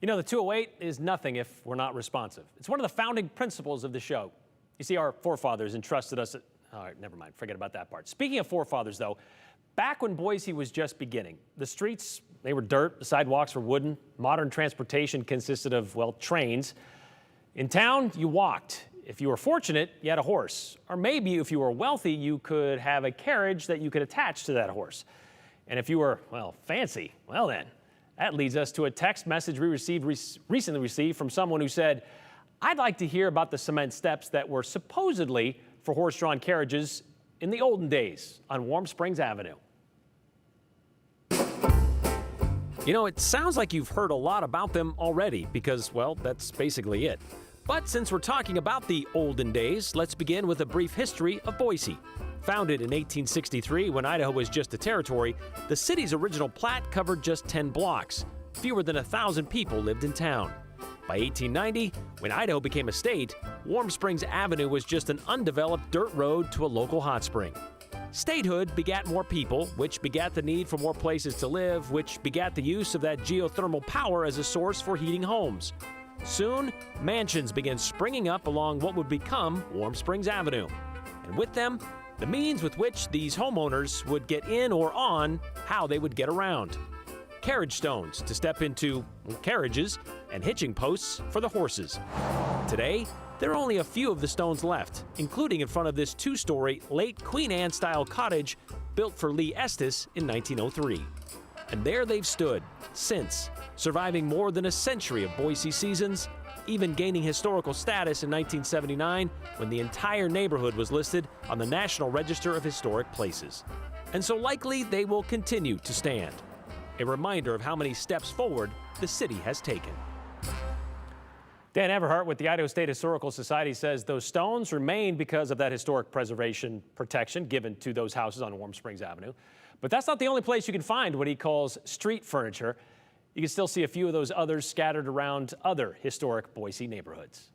You know, the 208 is nothing if we're not responsive. It's one of the founding principles of the show. You see, our forefathers entrusted us. All right, never mind. Forget about that part. Speaking of forefathers, though, back when Boise was just beginning, the streets, they were dirt, the sidewalks were wooden. Modern transportation consisted of, well, trains. In town, you walked. If you were fortunate, you had a horse. Or maybe if you were wealthy, you could have a carriage that you could attach to that horse. And if you were, well, fancy, well then, that leads us to a text message we recently received from someone who said, "I'd like to hear about the cement steps that were supposedly for horse-drawn carriages in the olden days on Warm Springs Avenue." You know, it sounds like you've heard a lot about them already because, well, that's basically it. But since we're talking about the olden days, let's begin with a brief history of Boise. Founded in 1863 when Idaho was just a territory, the city's original plat covered just 10 blocks. Fewer than 1,000 people lived in town. By 1890, when Idaho became a state, Warm Springs Avenue was just an undeveloped dirt road to a local hot spring. Statehood begat more people, which begat the need for more places to live, which begat the use of that geothermal power as a source for heating homes. Soon, mansions began springing up along what would become Warm Springs Avenue. And with them, the means with which these homeowners would get in or on how they would get around. Carriage stones to step into carriages and hitching posts for the horses. Today, there are only a few of the stones left, including in front of this two-story late Queen Anne-style cottage built for Lee Estes in 1903. And there they've stood since, surviving more than a century of Boise seasons, even gaining historical status in 1979 when the entire neighborhood was listed on the National Register of Historic Places. And so likely they will continue to stand. A reminder of how many steps forward the city has taken. Dan Everhart with the Idaho State Historical Society says those stones remain because of that historic preservation protection given to those houses on Warm Springs Avenue. But that's not the only place you can find what he calls street furniture. You can still see a few of those others scattered around other historic Boise neighborhoods.